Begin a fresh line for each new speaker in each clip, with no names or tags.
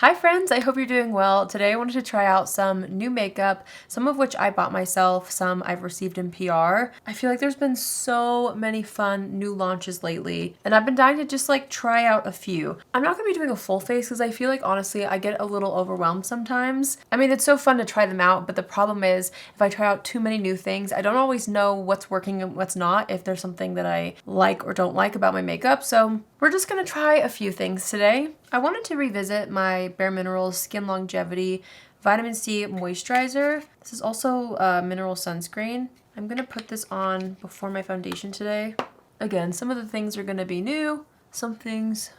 Hi friends, I hope you're doing well. Today I wanted to try out some new makeup, some of which I bought myself, some I've received in PR. I feel like there's been so many fun new launches lately, and I've been dying to just like try out a few. I'm not gonna be doing a full face because I feel like honestly I get a little overwhelmed sometimes. I mean, it's so fun to try them out, but the problem is if I try out too many new things, I don't always know what's working and what's not, if there's something that I like or don't like about my makeup. So we're just gonna try a few things today. I wanted to revisit my Bareminerals Skinlongevity Vitamin C Moisturizer. This is also a mineral sunscreen. I'm gonna put this on before my foundation today. Again, some of the things are gonna be new, some things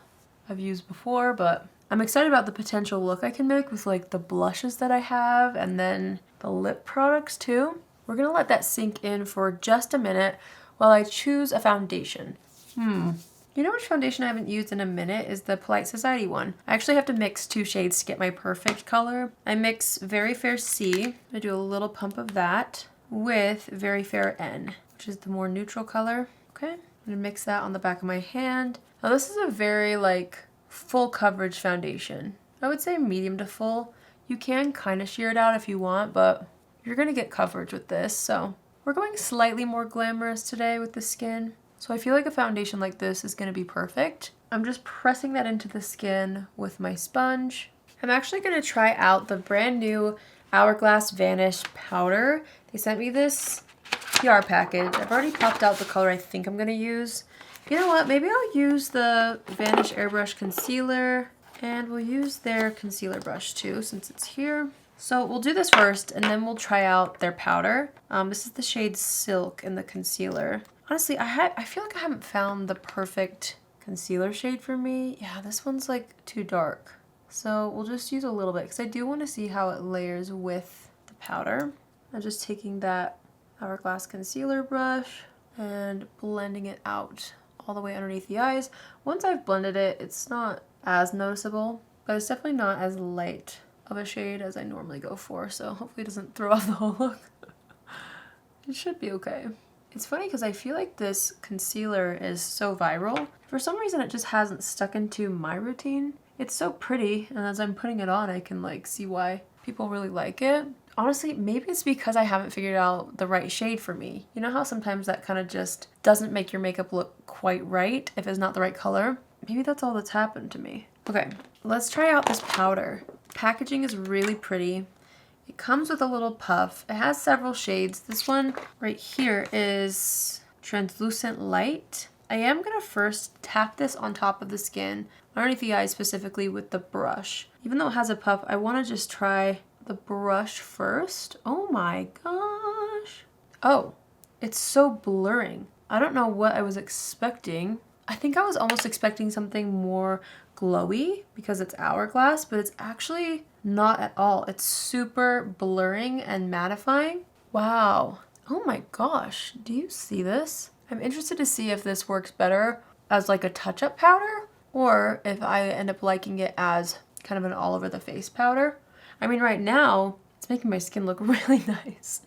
I've used before, but I'm excited about the potential look I can make with like the blushes that I have and then the lip products too. We're gonna let that sink in for just a minute while I choose a foundation. You know which foundation I haven't used in a minute is the Polite Society one. I actually have to mix two shades to get my perfect color. I mix Very Fair C, I do a little pump of that, with Very Fair N, which is the more neutral color. Okay, I'm gonna mix that on the back of my hand. Now this is a very like full coverage foundation. I would say medium to full. You can kind of sheer it out if you want, but you're gonna get coverage with this. So we're going slightly more glamorous today with the skin. So I feel like a foundation like this is gonna be perfect. I'm just pressing that into the skin with my sponge. I'm actually gonna try out the brand new Hourglass Vanish powder. They sent me this PR package. I've already popped out the color I think I'm gonna use. You know what, maybe I'll use the Vanish Airbrush concealer, and we'll use their concealer brush too since it's here. So we'll do this first and then we'll try out their powder. This is the shade Silk in the concealer. Honestly, I feel like I haven't found the perfect concealer shade for me. Yeah, this one's like too dark. So we'll just use a little bit because I do want to see how it layers with the powder. I'm just taking that Hourglass concealer brush and blending it out all the way underneath the eyes. Once I've blended it, it's not as noticeable, but it's definitely not as light of a shade as I normally go for. So hopefully it doesn't throw off the whole look. It should be okay. It's funny because I feel like this concealer is so viral. For some reason it just hasn't stuck into my routine. It's so pretty, and as I'm putting it on I can like see why people really like it. Honestly, maybe it's because I haven't figured out the right shade for me. You know how sometimes that kind of just doesn't make your makeup look quite right if it's not the right color? Maybe that's all that's happened to me. Okay, let's try out this powder. Packaging is really pretty. It comes with a little puff. It has several shades. This one right here is Translucent Light. I am gonna first tap this on top of the skin, underneath the eyes specifically with the brush. Even though it has a puff, I wanna just try the brush first. Oh my gosh. Oh, it's so blurring. I don't know what I was expecting. I think I was almost expecting something more glowy because it's Hourglass, but it's actually not at all. It's super blurring and mattifying. Wow. Oh my gosh. Do you see this? I'm interested to see if this works better as like a touch-up powder or if I end up liking it as kind of an all over the face powder. I mean, right now it's making my skin look really nice.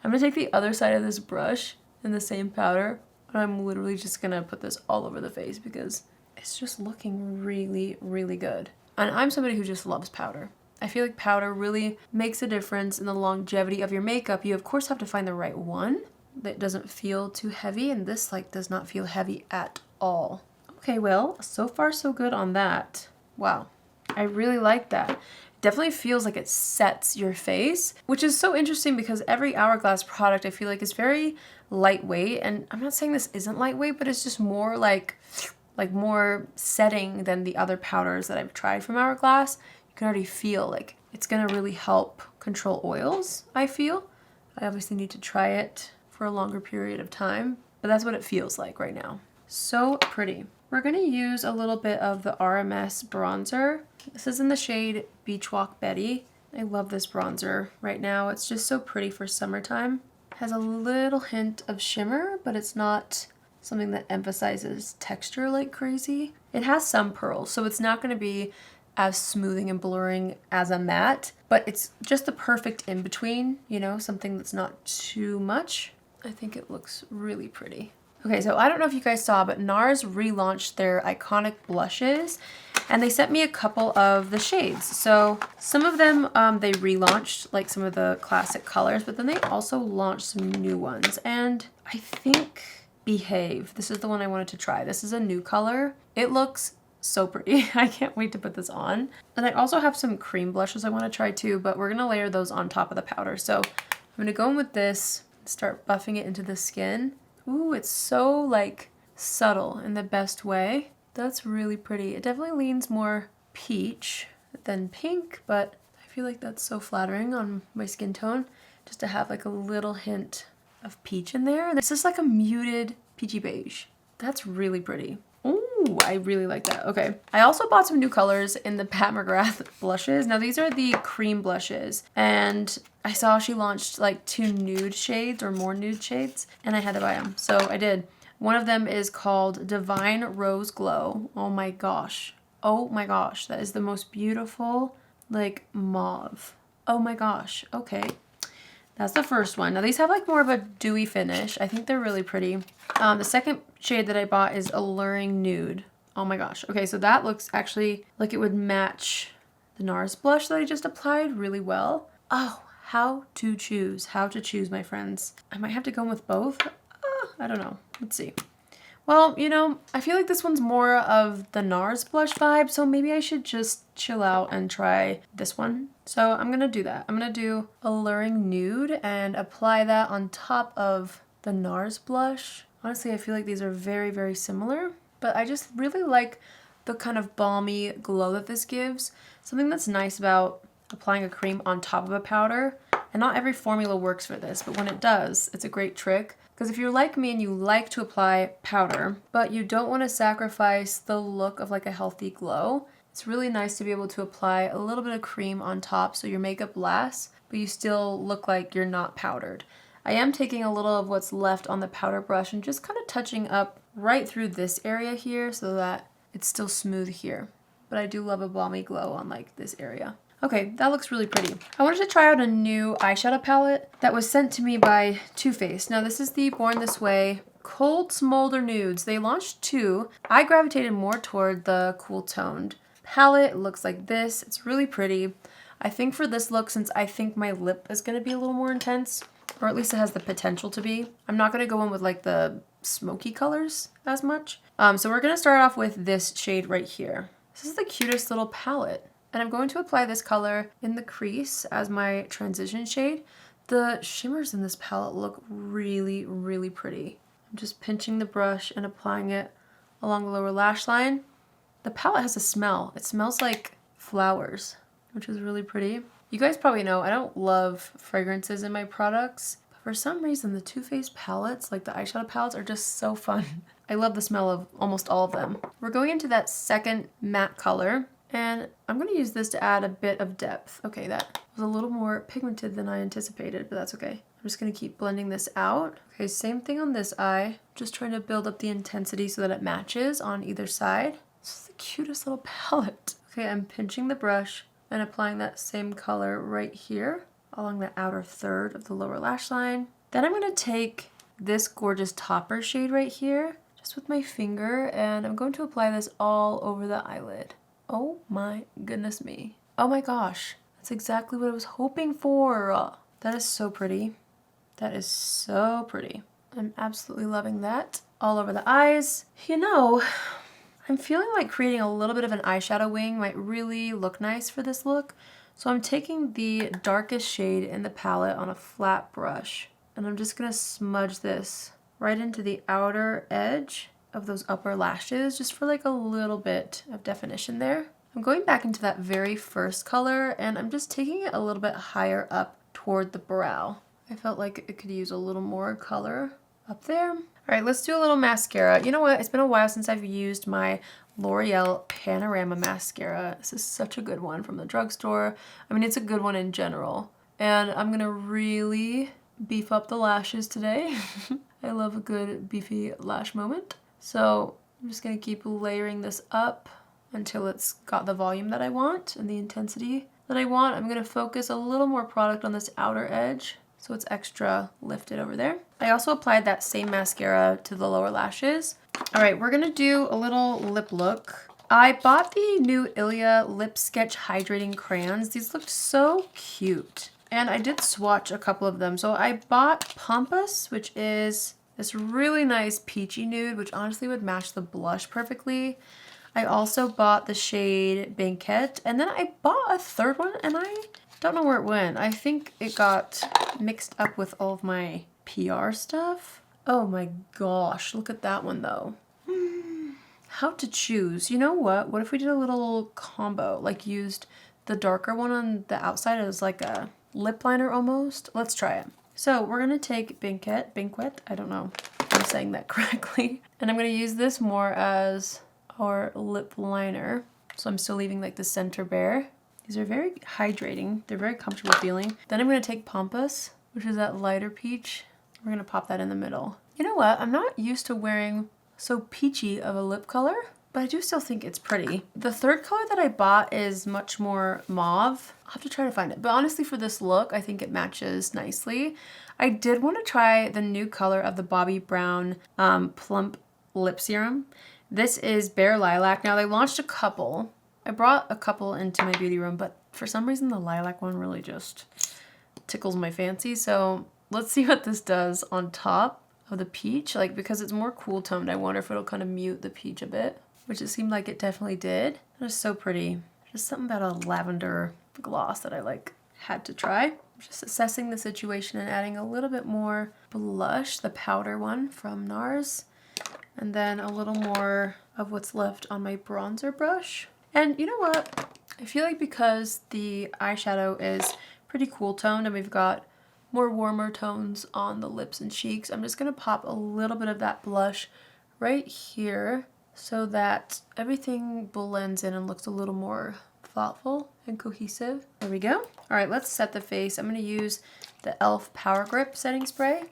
I'm gonna take the other side of this brush in the same powder, and I'm literally just gonna put this all over the face because it's just looking really, really good. And I'm somebody who just loves powder. I feel like powder really makes a difference in the longevity of your makeup. You of course have to find the right one that doesn't feel too heavy, and this like does not feel heavy at all. Okay, well, so far so good on that. Wow, I really like that. Definitely feels like it sets your face, which is so interesting because every Hourglass product I feel like is very lightweight, and I'm not saying this isn't lightweight, but it's just more like more setting than the other powders that I've tried from Hourglass. You can already feel like it's gonna really help control oils, I feel. I obviously need to try it for a longer period of time, but that's what it feels like right now. So pretty. We're gonna use a little bit of the RMS bronzer. This is in the shade Beach Walk Betty. I love this bronzer right now. It's just so pretty for summertime. It has a little hint of shimmer, but it's not something that emphasizes texture like crazy. It has some pearls, so it's not gonna be as smoothing and blurring as a matte, but it's just the perfect in-between, you know, something that's not too much. I think it looks really pretty. Okay, so I don't know if you guys saw, but Nars relaunched their iconic blushes, And they sent me a couple of the shades. So some of them they relaunched, like some of the classic colors, but then they also launched some new ones. And I think Behave, this is the one I wanted to try. This is a new color. It looks so pretty. I can't wait to put this on. And I also have some cream blushes I want to try too, but we're gonna layer those on top of the powder. So I'm gonna go in with this, start buffing it into the skin. Ooh, it's so like subtle in the best way. That's really pretty. It definitely leans more peach than pink, but I feel like that's so flattering on my skin tone just to have like a little hint of peach in there. This is like a muted peachy beige. That's really pretty. Ooh, I really like that. Okay. I also bought some new colors in the Mcgrath blushes. Now these are the cream blushes, and I saw she launched like 2 nude shades or more nude shades, and I had to buy them. So I did. One of them is called Divine Rose Glow. Oh my gosh. Oh my gosh. That is the most beautiful like mauve. Oh my gosh. Okay. That's the first one. Now these have like more of a dewy finish. I think they're really pretty. The second shade that I bought is Alluring Nude. Oh my gosh. Okay, so that looks actually like it would match the Nars blush that I just applied really well. Oh, how to choose, my friends. I might have to go in with both. I don't know. Let's see. Well, you know, I feel like this one's more of the Nars blush vibe, so maybe I should just chill out and try this one. So I'm gonna do that. I'm gonna do Alluring Nude and apply that on top of the Nars blush. Honestly, I feel like these are very, very similar, but I just really like the kind of balmy glow that this gives. Something that's nice about applying a cream on top of a powder, and not every formula works for this, but when it does, it's a great trick. Because if you're like me and you like to apply powder, but you don't want to sacrifice the look of like a healthy glow, it's really nice to be able to apply a little bit of cream on top so your makeup lasts, but you still look like you're not powdered. I am taking a little of what's left on the powder brush and just kind of touching up right through this area here so that it's still smooth here. But I do love a balmy glow on like this area. Okay, that looks really pretty. I wanted to try out a new eyeshadow palette that was sent to me by Too Faced. Now this is the Born This Way Cold Smolder Nudes. They launched 2. I gravitated more toward the cool toned palette. It looks like this. It's really pretty. I think for this look, since I think my lip is going to be a little more intense, or at least it has the potential to be, I'm not going to go in with like the smoky colors as much. So we're going to start off with this shade right here. This is the cutest little palette. And I'm going to apply this color in the crease as my transition shade. The shimmers in this palette look really, really pretty. I'm just pinching the brush and applying it along the lower lash line. The palette has a smell. It smells like flowers, which is really pretty. You guys probably know I don't love fragrances in my products, but for some reason the Too Faced palettes, like the eyeshadow palettes, are just so fun. I love the smell of almost all of them. We're going into that second matte color, and I'm going to use this to add a bit of depth. Okay, that was a little more pigmented than I anticipated, but that's okay. I'm just going to keep blending this out. Okay, same thing on this eye. Just trying to build up the intensity so that it matches on either side. This is the cutest little palette. Okay, I'm pinching the brush and applying that same color right here along the outer third of the lower lash line. Then I'm going to take this gorgeous topper shade right here, just with my finger, and I'm going to apply this all over the eyelid. Oh my goodness me. Oh my gosh. That's exactly what I was hoping for. That is so pretty. That is so pretty. I'm absolutely loving that. All over the eyes. You know, I'm feeling like creating a little bit of an eyeshadow wing might really look nice for this look. So I'm taking the darkest shade in the palette on a flat brush, and I'm just gonna smudge this right into the outer edge of those upper lashes, just for like a little bit of definition there. I'm going back into that very first color, and I'm just taking it a little bit higher up toward the brow. I felt like it could use a little more color up there. All right, let's do a little mascara. You know what? It's been a while since I've used my L'Oreal Panorama mascara. This is such a good one from the drugstore. I mean, it's a good one in general. And I'm gonna really beef up the lashes today. I love a good beefy lash moment. So I'm just going to keep layering this up until it's got the volume that I want and the intensity that I want. I'm going to focus a little more product on this outer edge so it's extra lifted over there. I also applied that same mascara to the lower lashes. All right, we're going to do a little lip look. I bought the new Ilia Lip Sketch Hydrating Crayons. These looked so cute. And I did swatch a couple of them. So I bought Pampas, which is this really nice peachy nude, which honestly would match the blush perfectly. I also bought the shade Banquette. And then I bought a third one and I don't know where it went. I think it got mixed up with all of my PR stuff. Oh my gosh, look at that one though. How to choose? You know what? What if we did a little combo, like used the darker one on the outside as like a lip liner almost? Let's try it. So we're gonna take Banquette, I don't know if I'm saying that correctly. And I'm gonna use this more as our lip liner. So I'm still leaving like the center bare. These are very hydrating. They're very comfortable feeling. Then I'm gonna take Pampas, which is that lighter peach. We're gonna pop that in the middle. You know what? I'm not used to wearing so peachy of a lip color, but I do still think it's pretty. The third color that I bought is much more mauve. I'll have to try to find it. But honestly, for this look, I think it matches nicely. I did want to try the new color of the Bobbi Brown Plump Lip Serum. This is Bare Lilac. Now, they launched a couple. I brought a couple into my beauty room, but for some reason, the lilac one really just tickles my fancy. So let's see what this does on top of the peach, like because it's more cool toned. I wonder if it'll kind of mute the peach a bit, which it seemed like it definitely did. It was so pretty. Just something about a lavender gloss that I like had to try. Just assessing the situation and adding a little bit more blush, the powder one from Nars, and then a little more of what's left on my bronzer brush. And you know what? I feel like because the eyeshadow is pretty cool toned and we've got more warmer tones on the lips and cheeks, I'm just going to pop a little bit of that blush right here so that everything blends in and looks a little more thoughtful and cohesive. There we go. All right, let's set the face. I'm going to use the e.l.f. Power Grip setting spray.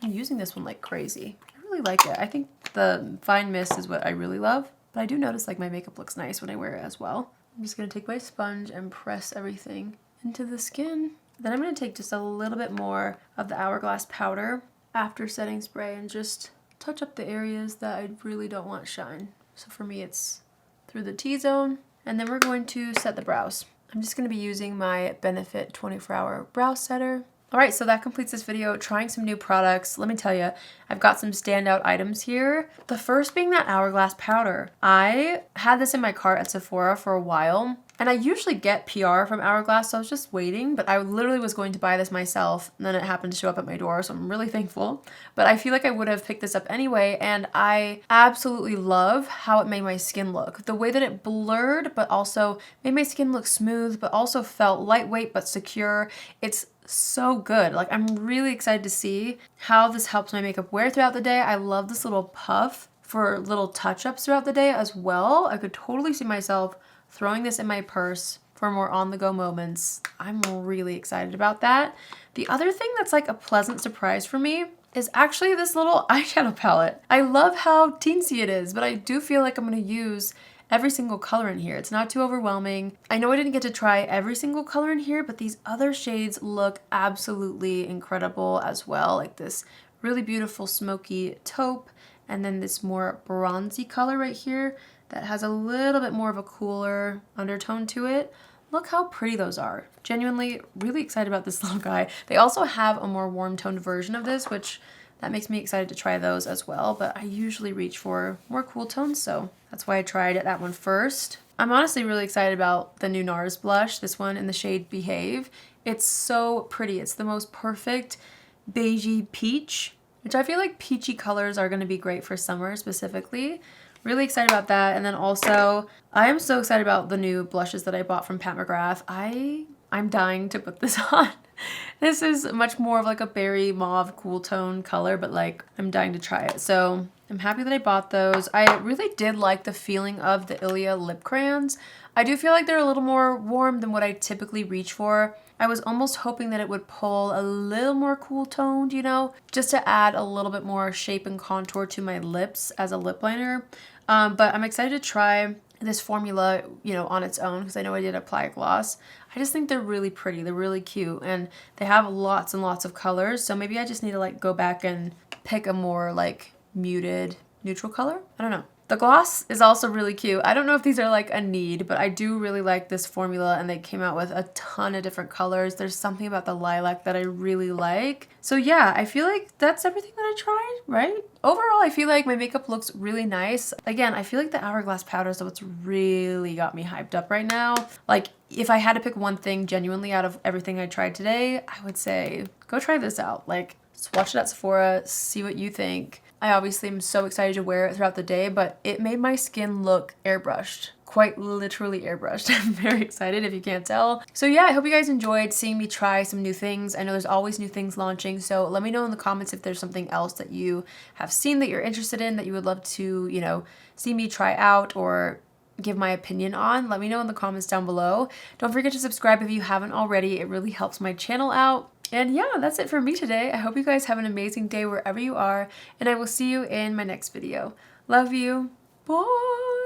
I'm using this one like crazy. I really like it. I think the Fine Mist is what I really love, but I do notice like my makeup looks nice when I wear it as well. I'm just going to take my sponge and press everything into the skin. Then I'm going to take just a little bit more of the Hourglass powder after setting spray and just touch up the areas that I really don't want shine. So for me, it's through the T-zone. And then we're going to set the brows. I'm just going to be using my Benefit 24-Hour Brow Setter. All right, so that completes this video, trying some new products. Let me tell you, I've got some standout items here. The first being that Hourglass powder. I had this in my cart at Sephora for a while, and I usually get PR from Hourglass, so I was just waiting, but I literally was going to buy this myself, and then it happened to show up at my door, so I'm really thankful. But I feel like I would have picked this up anyway, and I absolutely love how it made my skin look. The way that it blurred, but also made my skin look smooth, but also felt lightweight but secure. It's so good. Like, I'm really excited to see how this helps my makeup wear throughout the day. I love this little puff for little touch-ups throughout the day as well. I could totally see myself throwing this in my purse for more on-the-go moments. I'm really excited about that. The other thing that's like a pleasant surprise for me is actually this little eyeshadow palette. I love how teensy it is, but I do feel like I'm gonna use every single color in here. It's not too overwhelming. I know I didn't get to try every single color in here, but these other shades look absolutely incredible as well. Like this really beautiful smoky taupe, and then this more bronzy color right here that has a little bit more of a cooler undertone to it. Look how pretty those are. Genuinely really excited about this little guy. They also have a more warm toned version of this, which that makes me excited to try those as well, but I usually reach for more cool tones, so that's why I tried that one first. I'm honestly really excited about the new Nars blush, this one in the shade Behave. It's so pretty. It's the most perfect beigey peach, which I feel like peachy colors are going to be great for summer specifically. Really excited about that. And then also, I am so excited about the new blushes that I bought from Mcgrath. I'm dying to put this on. This is much more of like a berry mauve cool tone color, but like I'm dying to try it. So I'm happy that I bought those. I really did like the feeling of the Ilia lip crayons. I do feel like they're a little more warm than what I typically reach for. I was almost hoping that it would pull a little more cool toned, you know, just to add a little bit more shape and contour to my lips as a lip liner. But I'm excited to try this formula, you know, on its own, because I know I did apply a gloss. I just think they're really pretty. They're really cute, and they have lots and lots of colors. So maybe I just need to like go back and pick a more like muted neutral color. I don't know. The gloss is also really cute. I don't know if these are like a need, but I do really like this formula, and they came out with a ton of different colors. There's something about the lilac that I really like. So yeah, I feel like that's everything that I tried, right? Overall, I feel like my makeup looks really nice. Again, I feel like the Hourglass powder is what's really got me hyped up right now. Like, if I had to pick one thing genuinely out of everything I tried today, I would say go try this out. Like, swatch it at Sephora, see what you think. I obviously am so excited to wear it throughout the day, but it made my skin look airbrushed. Quite literally airbrushed. I'm very excited if you can't tell. So yeah, I hope you guys enjoyed seeing me try some new things. I know there's always new things launching, so let me know in the comments if there's something else that you have seen that you're interested in, that you would love to, you know, see me try out or give my opinion on. Let me know in the comments down below. Don't forget to subscribe if you haven't already. It really helps my channel out. And yeah, that's it for me today. I hope you guys have an amazing day wherever you are, and I will see you in my next video. Love you. Bye.